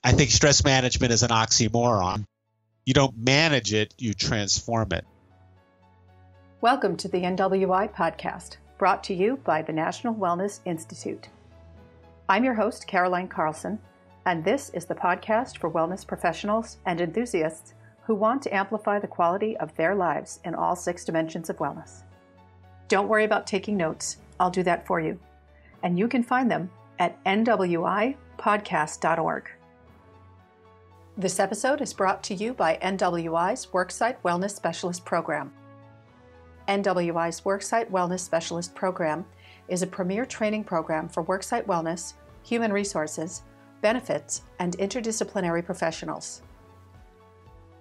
I think stress management is an oxymoron. You don't manage it, you transform it. Welcome to the NWI podcast, brought to you by the National Wellness Institute. I'm your host, Caroline Carlson, and this is the podcast for wellness professionals and enthusiasts who want to amplify the quality of their lives in all 6 dimensions of wellness. Don't worry about taking notes. I'll do that for you. And you can find them at nwipodcast.org. This episode is brought to you by NWI's Worksite Wellness Specialist Program. NWI's Worksite Wellness Specialist Program is a premier training program for worksite wellness, human resources, benefits, and interdisciplinary professionals.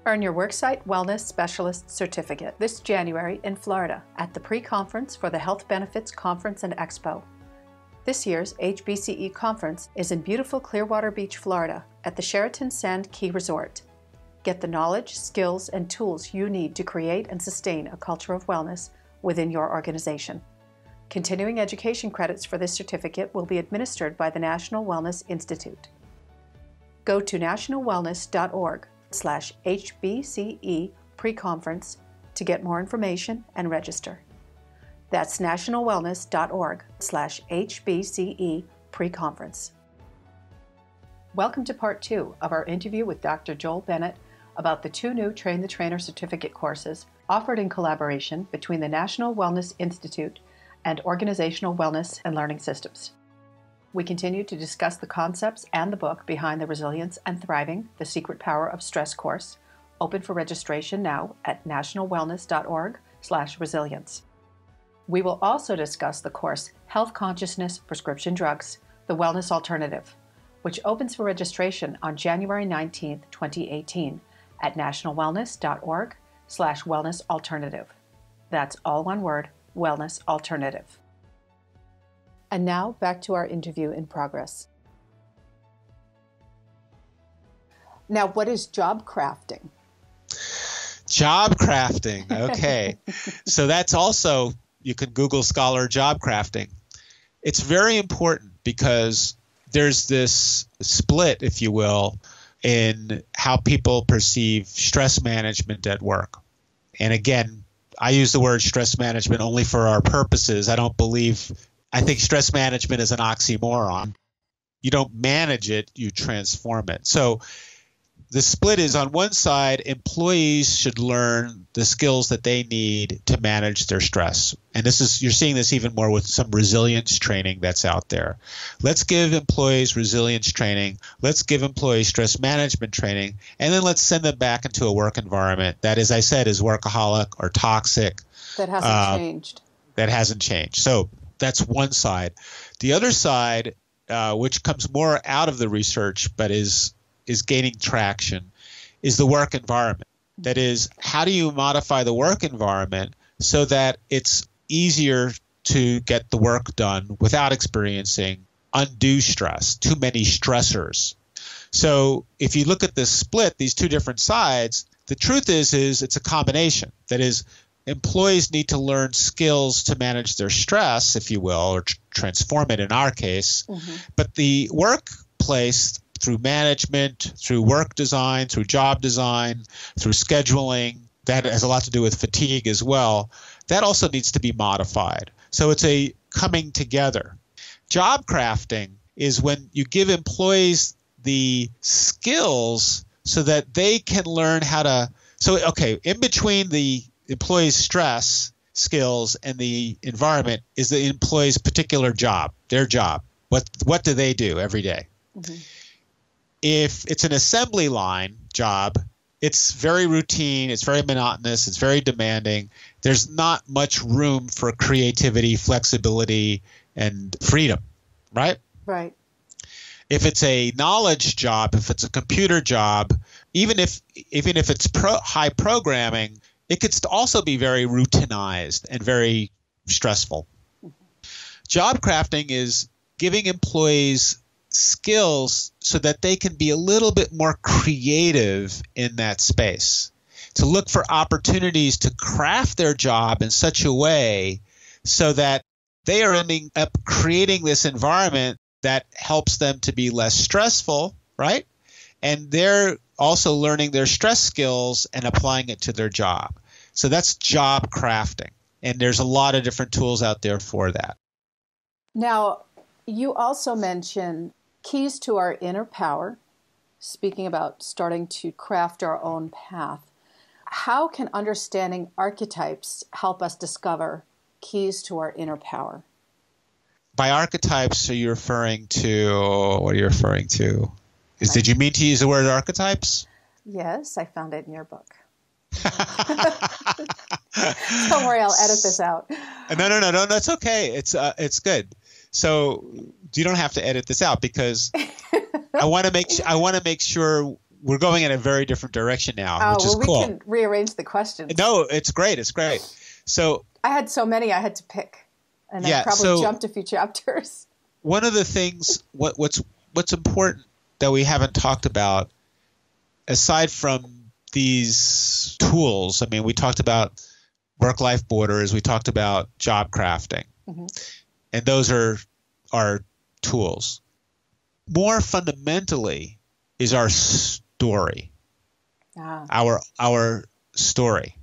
Earn your Worksite Wellness Specialist Certificate this January in Florida at the pre-conference for the Health Benefits Conference and Expo. This year's HBCE conference is in beautiful Clearwater Beach, Florida, at the Sheraton Sand Key Resort. Get the knowledge, skills, and tools you need to create and sustain a culture of wellness within your organization. Continuing education credits for this certificate will be administered by the National Wellness Institute. Go to nationalwellness.org/HBCE pre-conference to get more information and register. That's nationalwellness.org/HBCE pre-conference. Welcome to Part 2 of our interview with Dr. Joel Bennett about the 2 new Train the Trainer certificate courses offered in collaboration between the National Wellness Institute and Organizational Wellness and Learning Systems. We continue to discuss the concepts and the book behind the Resilience and Thriving, The Secret Power of Stress course, open for registration now at nationalwellness.org/resilience. We will also discuss the course Health Consciousness Prescription Drugs, The Wellness Alternative, which opens for registration on January 19, 2018 at nationalwellness.org/wellness alternative. That's all one word, wellness alternative. And now back to our interview in progress. Now, what is job crafting? Job crafting, okay. So that's also, you can Google Scholar job crafting. It's very important because there's this split, if you will, in how people perceive stress management at work. And again, I use the word stress management only for our purposes. I think stress management is an oxymoron. You don't manage it, you transform it. So the split is, on one side, employees should learn the skills that they need to manage their stress. And you're seeing this even more with some resilience training that's out there. Let's give employees resilience training. Let's give employees stress management training. And then let's send them back into a work environment that, as I said, is workaholic or toxic. That hasn't changed. That hasn't changed. So that's one side. The other side, which comes more out of the research but is gaining traction, is the work environment. That is, how do you modify the work environment so that it's easier to get the work done without experiencing undue stress, too many stressors? So if you look at this split, these 2 different sides, the truth is it's a combination. That is, employees need to learn skills to manage their stress, if you will, or transform it in our case. Mm-hmm. But the workplace, through management, through work design, through job design, through scheduling, that has a lot to do with fatigue as well, that also needs to be modified. So it's a coming together. Job crafting is when you give employees the skills so that they can learn how to, in between the employee's stress skills and the environment is the employee's particular job, their job. What do they do every day? Mm-hmm. If it's an assembly line job, it's very routine, it's very monotonous, it's very demanding. There's not much room for creativity, flexibility, and freedom, right? Right. If it's a knowledge job, if it's a computer job, even if it's high programming, it could also be very routinized and very stressful. Mm-hmm. Job crafting is giving employees skills so that they can be a little bit more creative in that space, to look for opportunities to craft their job in such a way so that they are ending up creating this environment that helps them to be less stressful, right? And they're also learning their stress skills and applying it to their job. So that's job crafting. And there's a lot of different tools out there for that. Now, you also mentioned keys to our inner power, speaking about starting to craft our own path. How can understanding archetypes help us discover keys to our inner power? By archetypes, are you referring to, what are you referring to? Did you mean to use the word archetypes? Yes, I found it in your book. Don't worry, I'll edit this out. No, that's okay. It's good. So you don't have to edit this out because I want to make sure we're going in a very different direction now, which is cool. We can rearrange the questions. No, it's great. It's great. So I had so many I had to pick, and I probably jumped a few chapters. One of the things, what's important that we haven't talked about, aside from these tools, I mean, we talked about work-life borders, we talked about job crafting, and those are our tools. More fundamentally is our story, our story.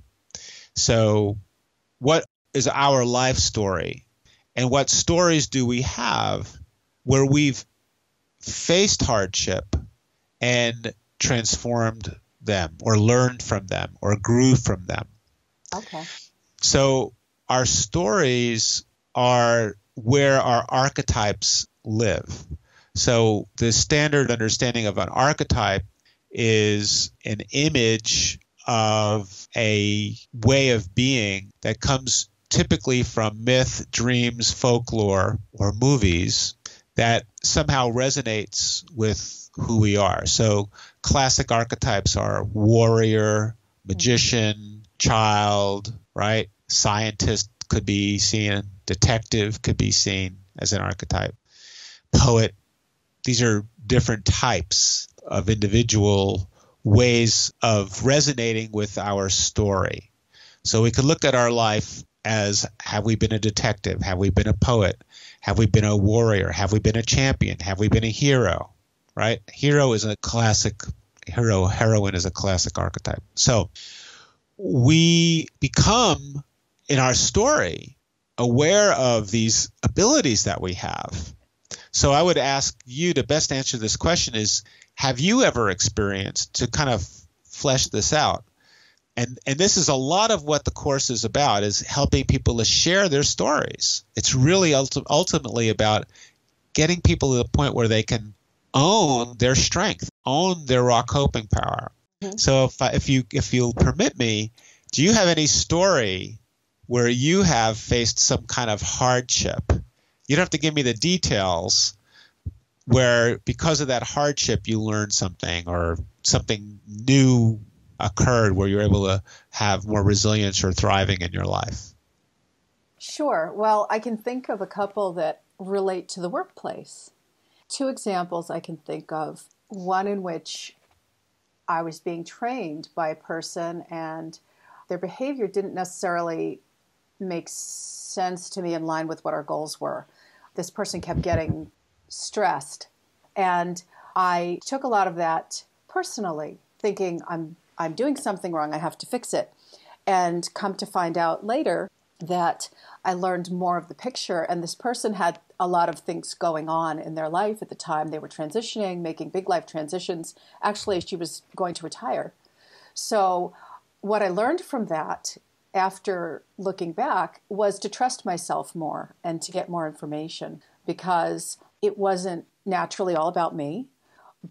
So what is our life story, and what stories do we have where we've faced hardship and transformed them or learned from them or grew from them? Okay. So our stories are where our archetypes live. So the standard understanding of an archetype is an image of a way of being that comes typically from myth, dreams, folklore, or movies that somehow resonates with who we are. So classic archetypes are warrior, magician, child, right? Scientist could be seen, detective could be seen as an archetype, poet. These are different types of individual ways of resonating with our story. So we could look at our life as, have we been a detective? Have we been a poet? Have we been a warrior? Have we been a champion? Have we been a hero? Right? Hero is a classic heroine is a classic archetype. So we become, in our story, aware of these abilities that we have. So I would ask you to best answer this question is, have you ever experienced, to kind of flesh this out? And this is a lot of what the course is about, is helping people to share their stories. It's really ultimately about getting people to the point where they can own their strength, own their raw coping power. Mm-hmm. So if you'll permit me, do you have any story where you have faced some kind of hardship? You don't have to give me the details, where because of that hardship you learned something or something new occurred where you're able to have more resilience or thriving in your life. Sure. Well, I can think of a couple that relate to the workplace. Two examples I can think of. One in which I was being trained by a person and their behavior didn't necessarily make sense to me in line with what our goals were. This person kept getting stressed, and I took a lot of that personally, thinking I'm doing something wrong, I have to fix it. And come to find out later that I learned more of the picture, and this person had a lot of things going on in their life at the time. They were transitioning, making big life transitions. Actually, she was going to retire. So what I learned from that after looking back was to trust myself more and to get more information, because it wasn't naturally all about me,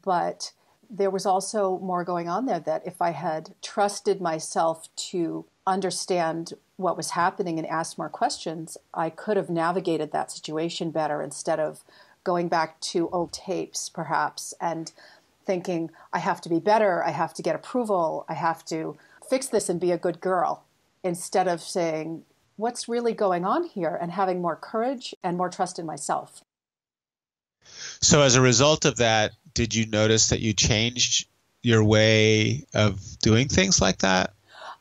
but there was also more going on there, that if I had trusted myself to understand what was happening and asked more questions, I could have navigated that situation better, instead of going back to old tapes perhaps and thinking I have to be better, I have to get approval, I have to fix this and be a good girl, instead of saying what's really going on here and having more courage and more trust in myself. So as a result of that, did you notice that you changed your way of doing things like that?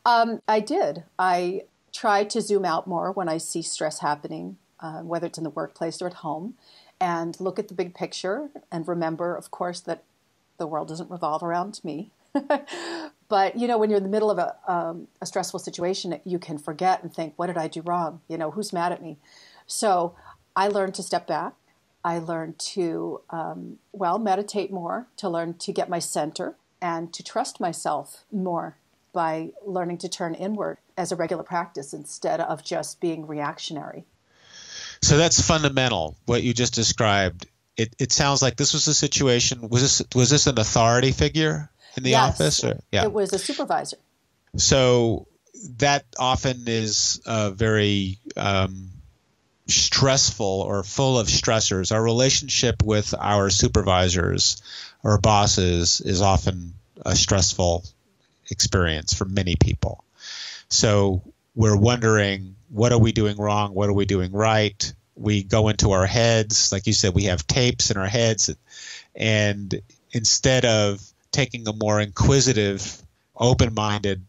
I did. I try to zoom out more when I see stress happening, whether it's in the workplace or at home, and look at the big picture and remember, of course, that The world doesn't revolve around me. But, when you're in the middle of a stressful situation, you can forget and think, what did I do wrong? Who's mad at me? So I learned to step back. I learned to, meditate more, to learn to get my center and to trust myself more by learning to turn inward as a regular practice instead of just being reactionary. So that's fundamental, what you just described. It sounds like this was a situation. Was this an authority figure in the office? Or? Yeah. It was a supervisor. So that often is very stressful or full of stressors. Our relationship with our supervisors or bosses is often a stressful experience for many people. So we're wondering, what are we doing wrong? What are we doing right? We go into our heads. Like you said, we have tapes in our heads. And instead of taking a more inquisitive, open-minded,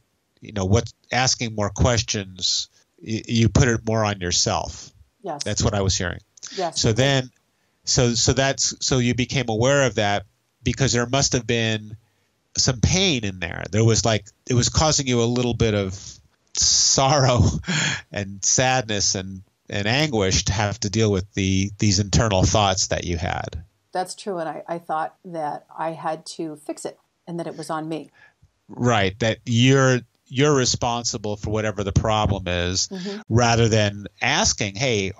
asking more questions, you put it more on yourself. Yes. That's what I was hearing. Yes. So you became aware of that because there must have been some pain in there. There was it was causing you a little bit of sorrow and sadness and anguish to have to deal with these internal thoughts that you had. That's true. And I thought that I had to fix it and that it was on me. Right. That you're responsible for whatever the problem is, rather than asking, hey,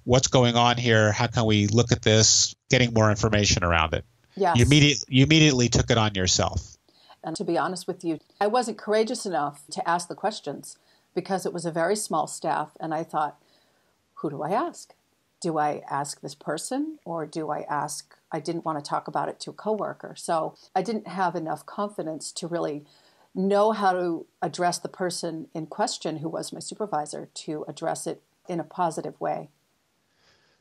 what's going on here? How can we look at this? Getting more information around it. Yes. You immediately took it on yourself. And to be honest with you, I wasn't courageous enough to ask the questions because it was a very small staff. And I thought, who do I ask? Do I ask this person or do I ask, I didn't want to talk about it to a coworker. So I didn't have enough confidence to really know how to address the person in question who was my supervisor, to address it in a positive way.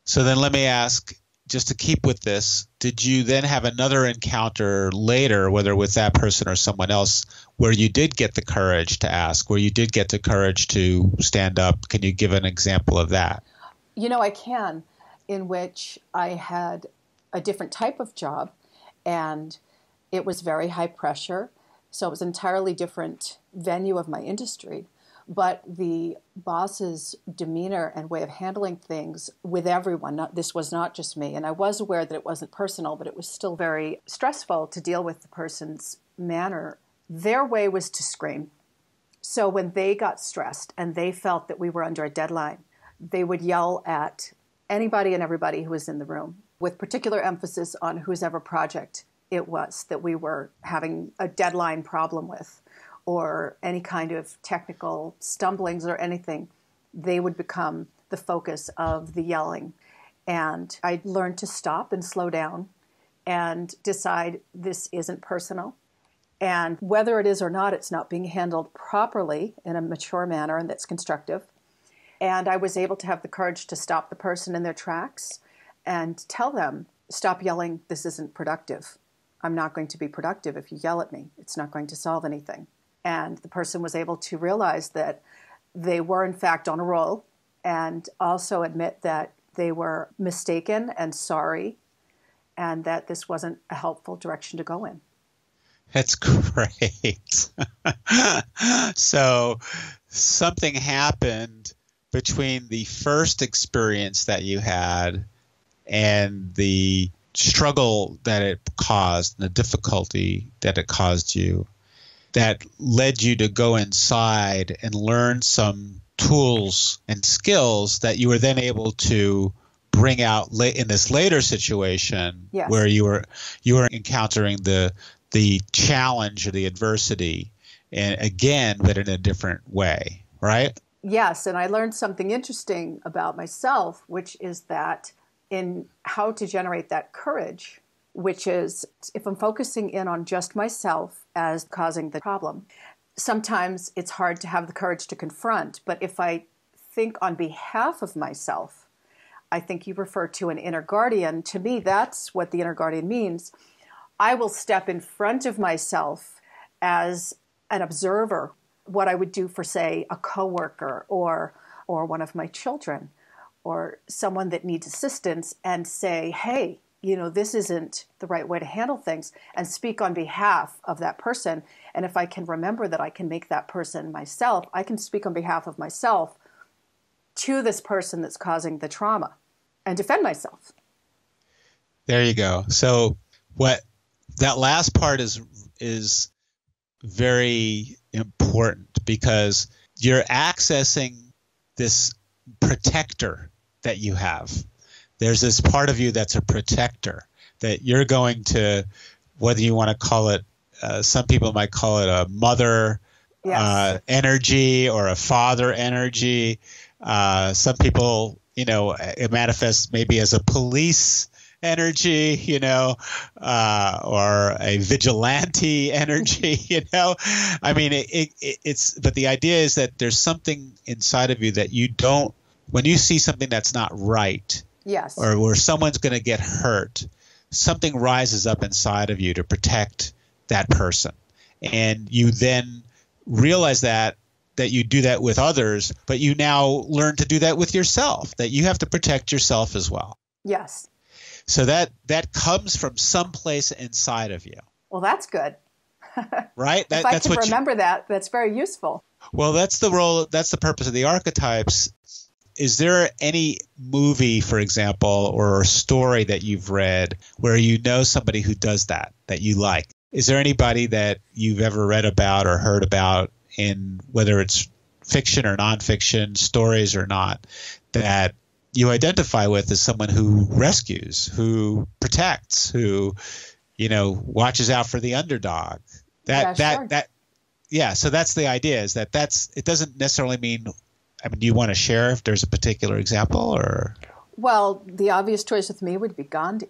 So then let me ask, just to keep with this, did you then have another encounter later, whether with that person or someone else, where you did get the courage to ask, where you did get the courage to stand up? Can you give an example of that? I can, in which I had a different type of job, and it was very high pressure. So it was an entirely different venue of my industry. But the boss's demeanor and way of handling things with everyone, this was not just me. And I was aware that it wasn't personal, but it was still very stressful to deal with the person's manner. Their way was to scream. So when they got stressed and they felt that we were under a deadline, they would yell at anybody and everybody who was in the room, with particular emphasis on whose ever project it was that we were having a deadline problem with, or any kind of technical stumblings or anything. They would become the focus of the yelling. And I learned to stop and slow down and decide this isn't personal. And whether it is or not, it's not being handled properly in a mature manner and that's constructive. And I was able to have the courage to stop the person in their tracks and tell them, stop yelling, this isn't productive. I'm not going to be productive if you yell at me. It's not going to solve anything. And the person was able to realize that they were, in fact, on a roll, and also admit that they were mistaken and sorry, and that this wasn't a helpful direction to go in. That's great. So something happened between the first experience that you had and the struggle that it caused, and the difficulty that it caused you, that led you to go inside and learn some tools and skills that you were then able to bring out in this later situation. Yes. Where you were encountering the challenge or the adversity, and again, but in a different way, right? Yes, and I learned something interesting about myself, which is that in how to generate that courage, which is if I'm focusing in on just myself as causing the problem, sometimes it's hard to have the courage to confront. But if I think on behalf of myself, I think you refer to an inner guardian. To me, that's what the inner guardian means. I will step in front of myself as an observer, what I would do for, say, a coworker or one of my children, or someone that needs assistance, and say, hey, this isn't the right way to handle things, and speak on behalf of that person. And if I can remember that I can make that person myself, I can speak on behalf of myself to this person that's causing the trauma and defend myself. There you go. So what that last part is very important, because you're accessing this protector that you have. There's this part of you that's a protector that you're going to, whether you want to call it, some people might call it a mother energy or a father energy. Some people, it manifests maybe as a police energy, or a vigilante energy, I mean, it's, but the idea is that there's something inside of you that you don't, when you see something that's not right, yes, or where someone's going to get hurt, something rises up inside of you to protect that person. And you then realize that you do that with others, but you now learn to do that with yourself, that you have to protect yourself as well. Yes. So that comes from someplace inside of you. Well, that's good. Right? If I can remember that, that's very useful. Well, that's the purpose of the archetypes. Is there any movie, for example, or a story that you've read where you know somebody who does that you like? Is there anybody that you've ever read about or heard about, in whether it's fiction or nonfiction, stories or not, that you identify with as someone who rescues, who protects, who, watches out for the underdog? So that's the idea, is that it doesn't necessarily mean, do you want to share if there's a particular example, or? Well, the obvious choice with me would be Gandhi.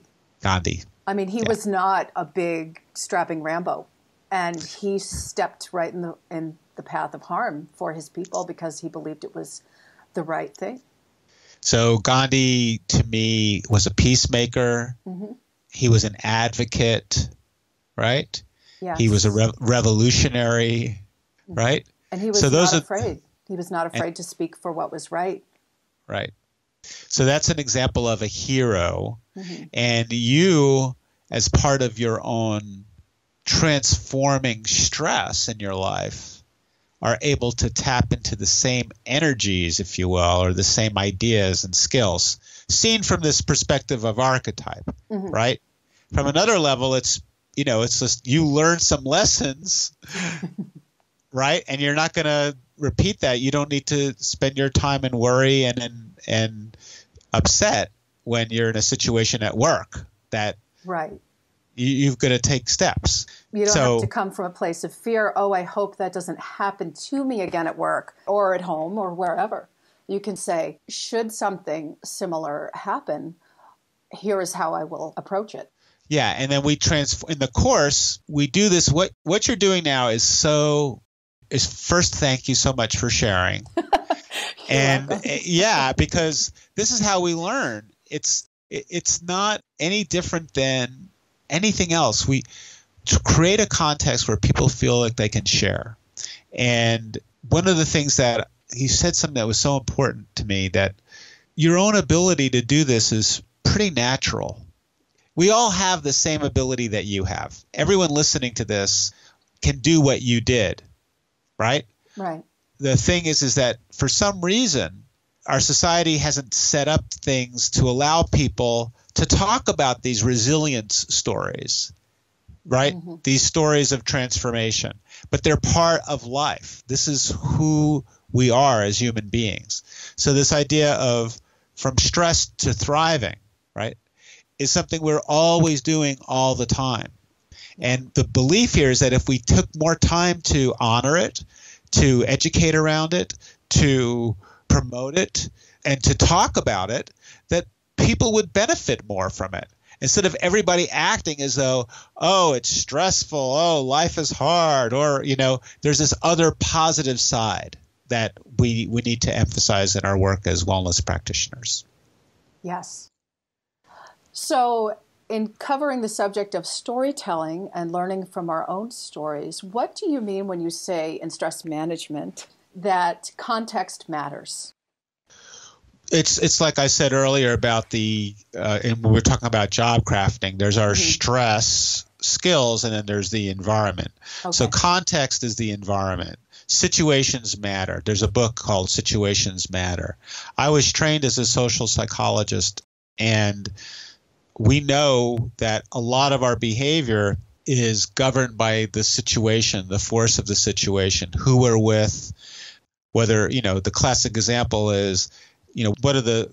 I mean, he was not a big strapping Rambo, and he stepped right in the path of harm for his people because he believed it was the right thing. So Gandhi, to me, was a peacemaker. Mm-hmm. He was an advocate, right? Yes. He was a revolutionary, right? And he was not afraid. He was not afraid to speak for what was right. Right. So that's an example of a hero. Mm-hmm. And you, as part of your own transforming stress in your life, are able to tap into the same energies, if you will, or the same ideas and skills, seen from this perspective of archetype, mm-hmm. right? From another level, it's just you learn some lessons, right? And you're not going to repeat that. You don't need to spend your time and worry and upset when you're in a situation at work that right. You've got to take steps. You don't have to come from a place of fear. Oh, I hope that doesn't happen to me again at work or at home or wherever. You can say, should something similar happen, here is how I will approach it. Yeah, and then in the course, we do this. What you're doing now is first, thank you so much for sharing. And because this is how we learn. It's not any different than anything else. We to create a context where people feel like they can share. And one of the things that he said, something that was so important to me, that your own ability to do this is pretty natural. We all have the same ability that you have. Everyone listening to this can do what you did, right? Right. The thing is that for some reason, our society hasn't set up things to allow people to talk about these resilience stories, right? Mm-hmm. These stories of transformation, but they're part of life. This is who we are as human beings. So this idea of from stress to thriving, right, is something we're always doing all the time. And the belief here is that if we took more time to honor it, to educate around it, to promote it, and to talk about it, that people would benefit more from it. Instead of everybody acting as though, oh, it's stressful, oh, life is hard, or, there's this other positive side that we need to emphasize in our work as wellness practitioners. Yes. So in covering the subject of storytelling and learning from our own stories, what do you mean when you say in stress management that context matters? It's like I said earlier about and we were talking about job crafting. There's our stress skills, and then there's the environment. Okay. So context is the environment. Situations matter. There's a book called Situations Matter. I was trained as a social psychologist, and we know that a lot of our behavior is governed by the situation, the force of the situation, who we're with, whether, the classic example is, what are the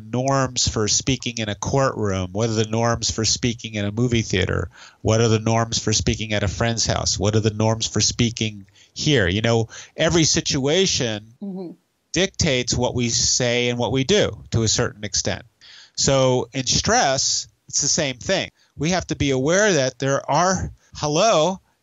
norms for speaking in a courtroom? What are the norms for speaking in a movie theater? What are the norms for speaking at a friend's house? What are the norms for speaking here? Every situation dictates what we say and what we do to a certain extent. So in stress, it's the same thing. We have to be aware that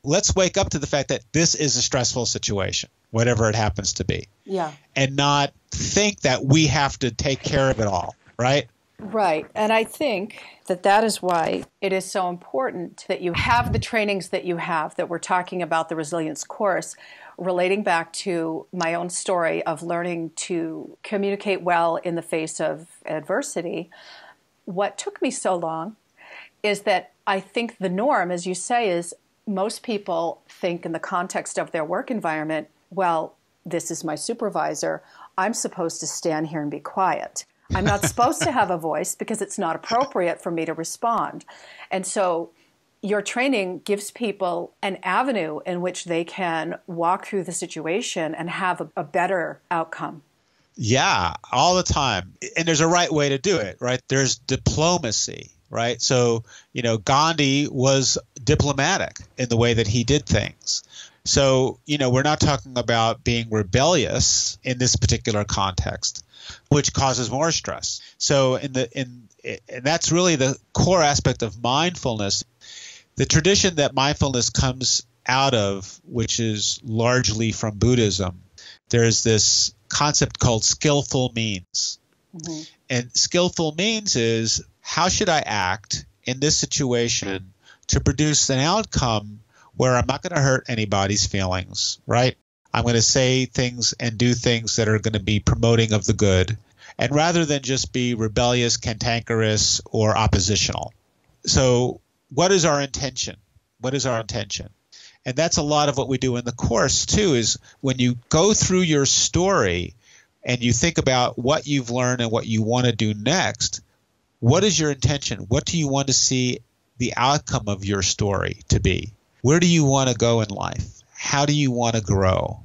let's wake up to the fact that this is a stressful situation, whatever it happens to be. Yeah. And not think that we have to take care of it all, right? Right. And I think that is why it is so important that you have the trainings that you have, that we're talking about the resilience course, relating back to my own story of learning to communicate well in the face of adversity. What took me so long is that I think the norm, as you say, is most people think in the context of their work environment, well, this is my supervisor. I'm supposed to stand here and be quiet. I'm not supposed to have a voice because it's not appropriate for me to respond. And so your training gives people an avenue in which they can walk through the situation and have a better outcome. Yeah, all the time. And there's a right way to do it, right? There's diplomacy, right? So, Gandhi was diplomatic in the way that he did things. So, we're not talking about being rebellious in this particular context, which causes more stress. So and that's really the core aspect of mindfulness. The tradition that mindfulness comes out of, which is largely from Buddhism, there's this concept called skillful means. Mm-hmm. And skillful means is, how should I act in this situation to produce an outcome where I'm not going to hurt anybody's feelings, right? I'm going to say things and do things that are going to be promoting of the good, and rather than just be rebellious, cantankerous, or oppositional. So what is our intention? What is our intention? And that's a lot of what we do in the course, too, is when you go through your story and you think about what you've learned and what you want to do next, what is your intention? What do you want to see the outcome of your story to be? Where do you want to go in life? How do you want to grow?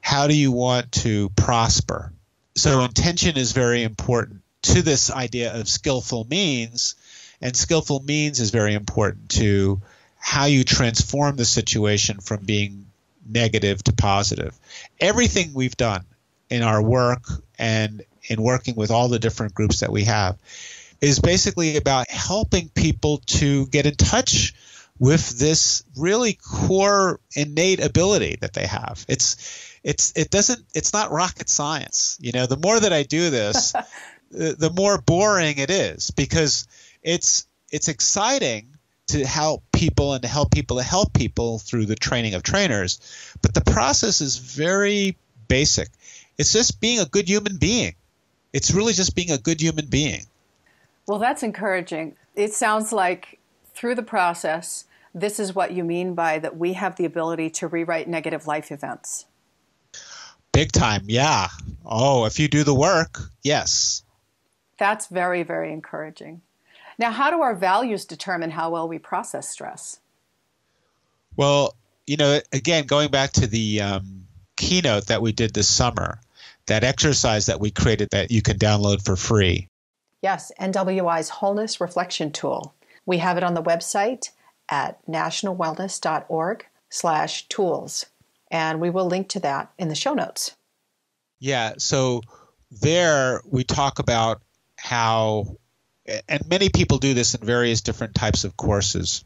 How do you want to prosper? So intention is very important to this idea of skillful means, and skillful means is very important to how you transform the situation from being negative to positive. Everything we've done in our work and in working with all the different groups that we have is basically about helping people to get in touch with this really core innate ability that they have. It's not rocket science. The more that I do this, the more boring it is, because it's exciting to help people and to help people to help people through the training of trainers. But the process is very basic. It's just being a good human being. It's really just being a good human being. Well, that's encouraging. It sounds like through the process, this is what you mean by that we have the ability to rewrite negative life events. Big time, yeah. Oh, if you do the work, yes. That's very, very encouraging. Now, how do our values determine how well we process stress? Well, again, going back to the keynote that we did this summer, that exercise that we created that you can download for free. Yes, NWI's Wholeness Reflection Tool. We have it on the website at nationalwellness.org/tools. And we will link to that in the show notes. Yeah, so there we talk about how, and many people do this in various different types of courses,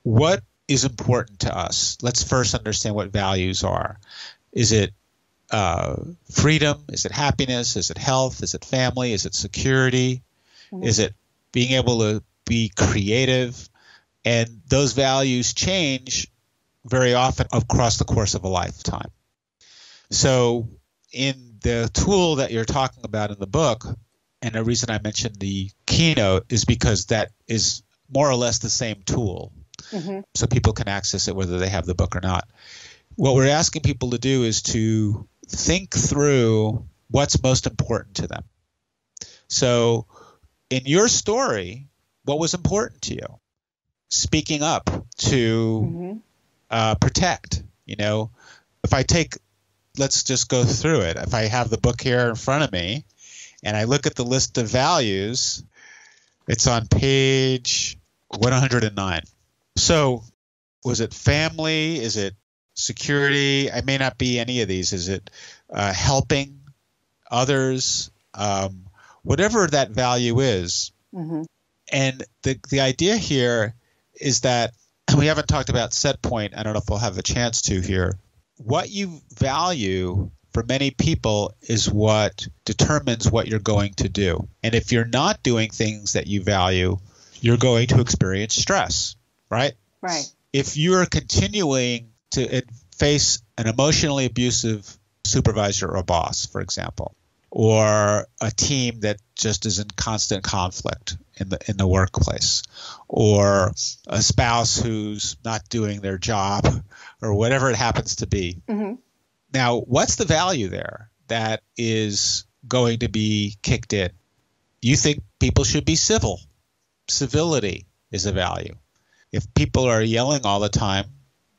what is important to us. Let's first understand what values are. Is it freedom? Is it happiness? Is it health? Is it family? Is it security? Mm-hmm. Is it being able to be creative? And those values change very often across the course of a lifetime. So in the tool that you're talking about in the book, and the reason I mentioned the keynote is because that is more or less the same tool. Mm-hmm. So people can access it whether they have the book or not. What we're asking people to do is to think through what's most important to them. So in your story, what was important to you? Speaking up to protect. You know, if I take, let's just go through it. If I have the book here in front of me and I look at the list of values, it's on page 109. So was it family? Is it security? I may not be any of these. Is it helping others? Whatever that value is. Mm-hmm. And the idea here is that, and we haven't talked about set point. I don't know if we'll have a chance to here. What you value for many people is what determines what you're going to do. And if you're not doing things that you value, you're going to experience stress, right? Right. If you're continuing to face an emotionally abusive supervisor or boss, for example, or a team that just is in constant conflict in the workplace, or a spouse who's not doing their job, or whatever it happens to be. Mm-hmm. Now, what's the value there that is going to be kicked in? You think people should be civil. Civility is a value. If people are yelling all the time,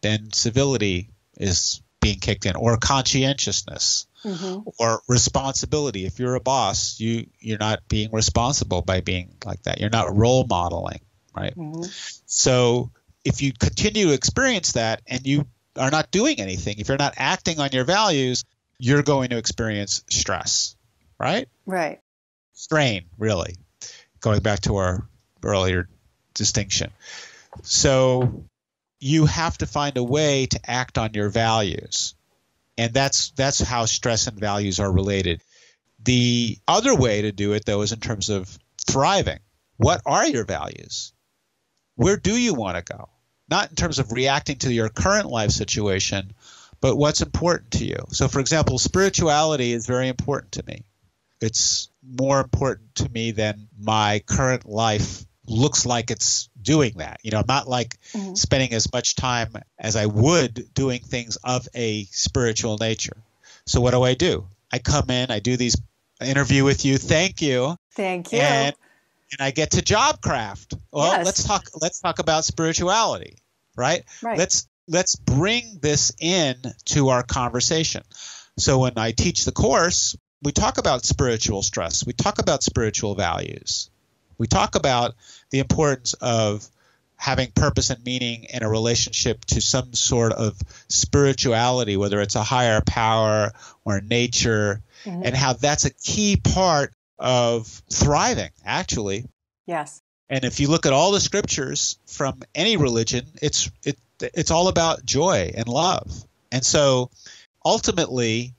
then civility is being kicked in, or conscientiousness. Mm-hmm. Or responsibility. If you're a boss, you're not being responsible by being like that. You're not role modeling, right? Mm-hmm. So if you continue to experience that and you are not doing anything, if you're not acting on your values, you're going to experience stress, right? Right. Strain, really, going back to our earlier distinction. So you have to find a way to act on your values. And that's how stress and values are related. The other way to do it, though, is in terms of thriving. What are your values? Where do you want to go? Not in terms of reacting to your current life situation, but what's important to you. So, for example, spirituality is very important to me. It's more important to me than my current life looks like it's doing that. You know, I'm not like spending as much time as I would doing things of a spiritual nature. So what do? I come in, I do these interview with you. Thank you. Thank you. And I get to job craft. Well, yes. Let's talk about spirituality, right? Let's bring this in to our conversation. So when I teach the course, we talk about spiritual stress. We talk about spiritual values. We talk about the importance of having purpose and meaning in a relationship to some sort of spirituality, whether it's a higher power or nature, and how that's a key part of thriving, actually. Yes. And if you look at all the scriptures from any religion, it's all about joy and love. And so ultimately,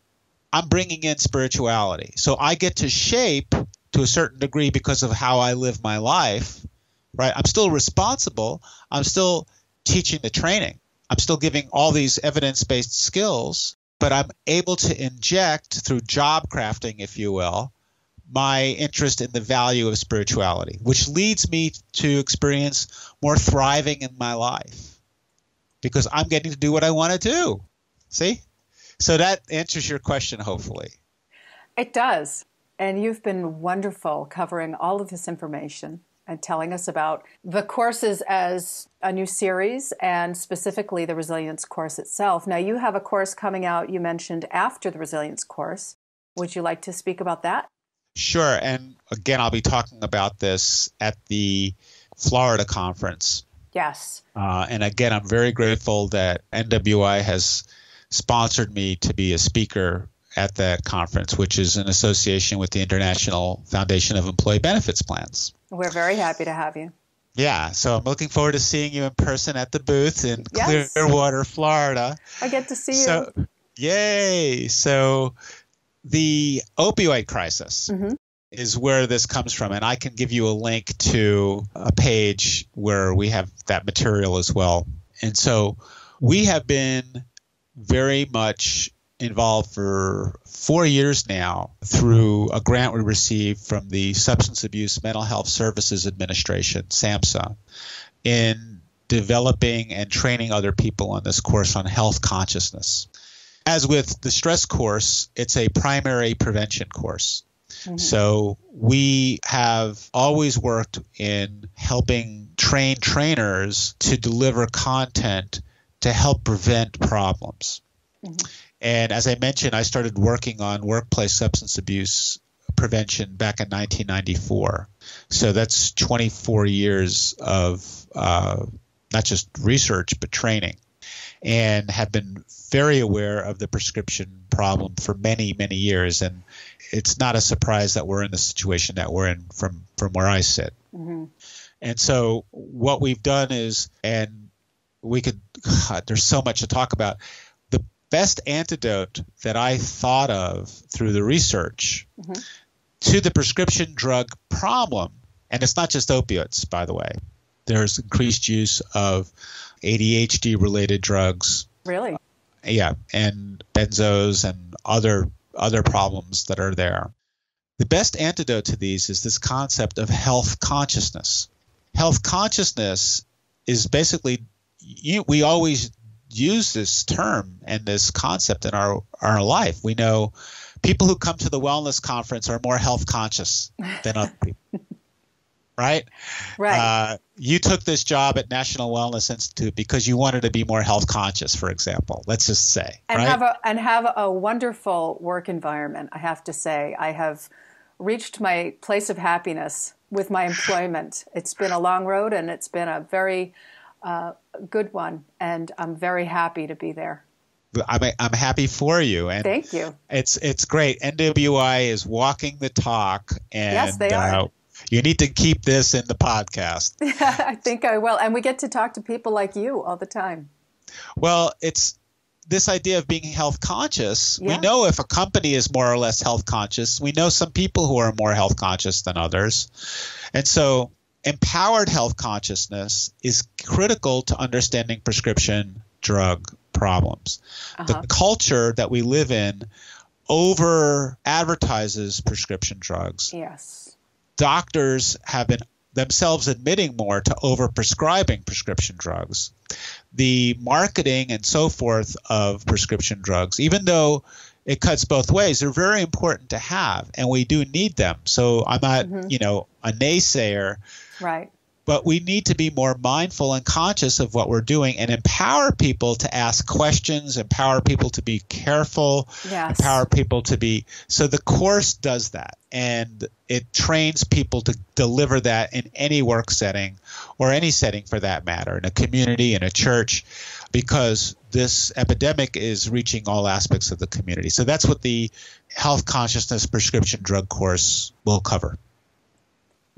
I'm bringing in spirituality. So I get to shape to a certain degree because of how I live my life, right? I'm still responsible. I'm still teaching the training. I'm still giving all these evidence-based skills, but I'm able to inject through job crafting, if you will, my interest in the value of spirituality, which leads me to experience more thriving in my life because I'm getting to do what I want to do. See? So that answers your question, hopefully. It does. And you've been wonderful covering all of this information and telling us about the courses as a new series and specifically the resilience course itself. Now, you have a course coming out, you mentioned, after the resilience course. Would you like to speak about that? Sure. And again, I'll be talking about this at the Florida conference. Yes. And again, I'm very grateful that NWI has sponsored me to be a speaker at that conference, which is an association with the International Foundation of Employee Benefits Plans. We're very happy to have you. Yeah, so I'm looking forward to seeing you in person at the booth in Clearwater, Florida. I get to see you. Yay! So the opioid crisis is where this comes from, and I can give you a link to a page where we have that material as well. And so we have been very much involved for 4 years now through a grant we received from the Substance Abuse Mental Health Services Administration, SAMHSA, in developing and training other people on this course on health consciousness. As with the stress course, it's a primary prevention course. Mm-hmm. So we have always worked in helping train trainers to deliver content to help prevent problems. Mm-hmm. And as I mentioned, I started working on workplace substance abuse prevention back in 1994. So that's 24 years of not just research, but training, and have been very aware of the prescription problem for many, many years. And it's not a surprise that we're in the situation that we're in from where I sit. Mm-hmm. And so what we've done is, and we could, there's so much to talk about. The best antidote that I thought of through the research mm-hmm. to the prescription drug problem, and it's not just opioids, by the way. There's increased use of ADHD-related drugs. Really? Yeah, and benzos and other problems that are there. The best antidote to these is this concept of health consciousness. Health consciousness is basically, we always use this term and this concept in our life. We know people who come to the wellness conference are more health conscious than other people. Right? Right. You took this job at National Wellness Institute because you wanted to be more health conscious, for example. Let's just say, and right? have a wonderful work environment. I have to say, I have reached my place of happiness with my employment. It's been a long road, and it's been a very good one, and I'm very happy to be there. I'm happy for you, and thank you. It's great. NWI is walking the talk, and yes, they are. You need to keep this in the podcast. I think I will. And we get to talk to people like you all the time. Well, it's this idea of being health conscious. Yeah. We know if a company is more or less health conscious. We know some people who are more health conscious than others. And so empowered health consciousness is critical to understanding prescription drug problems. Uh-huh. The culture that we live in over advertises prescription drugs. Yes. Doctors have been themselves admitting more to overprescribing prescription drugs. The marketing and so forth of prescription drugs, even though it cuts both ways, they're very important to have, and we do need them. So I'm not, mm-hmm. A naysayer. Right. But we need to be more mindful and conscious of what we're doing and empower people to ask questions, empower people to be careful, yes. empower people to be – so the course does that, and it trains people to deliver that in any work setting or any setting for that matter, in a community, in a church, because this epidemic is reaching all aspects of the community. So that's what the health consciousness prescription drug course will cover.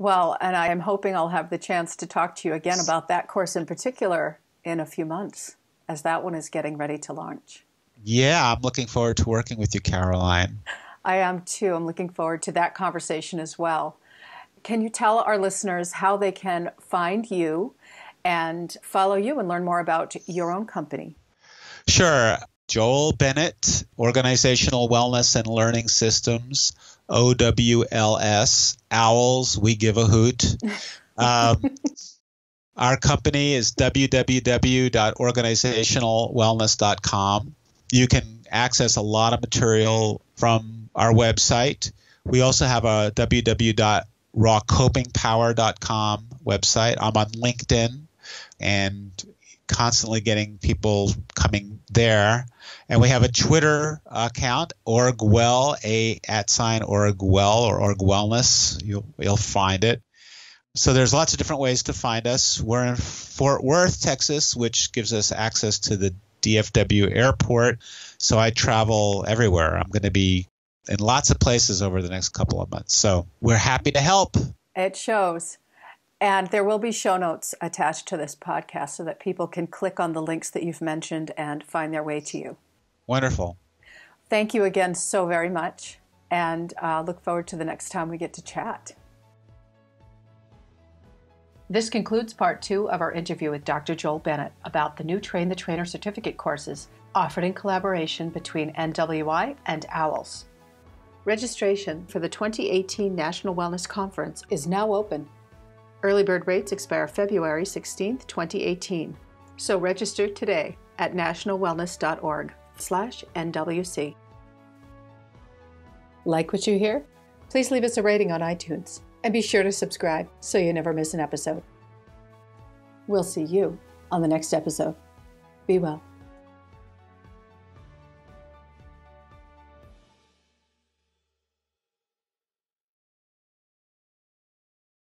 Well, and I am hoping I'll have the chance to talk to you again about that course in particular in a few months, as that one is getting ready to launch. Yeah, I'm looking forward to working with you, Caroline. I am too. I'm looking forward to that conversation as well. Can you tell our listeners how they can find you and follow you and learn more about your own company? Sure. Joel Bennett, Organizational Wellness and Learning Systems, OWLS, Owls, we give a hoot. Our company is www.organizationalwellness.com. You can access a lot of material from our website. We also have a www.rawcopingpower.com website. I'm on LinkedIn and constantly getting people coming there. And we have a Twitter account, orgwell, @orgwell or orgwellness. You'll find it. So there's lots of different ways to find us. We're in Fort Worth, Texas, which gives us access to the DFW airport. So I travel everywhere. I'm going to be in lots of places over the next couple of months. So we're happy to help. It shows. And there will be show notes attached to this podcast so that people can click on the links that you've mentioned and find their way to you. Wonderful. Thank you again so very much. And look forward to the next time we get to chat. This concludes Part 2 of our interview with Dr. Joel Bennett about the new Train the Trainer certificate courses offered in collaboration between NWI and OWLS. Registration for the 2018 National Wellness Conference is now open. Early bird rates expire February 16, 2018. So register today at nationalwellness.org/NWC. Like what you hear? Please leave us a rating on iTunes and be sure to subscribe so you never miss an episode. We'll see you on the next episode. Be well.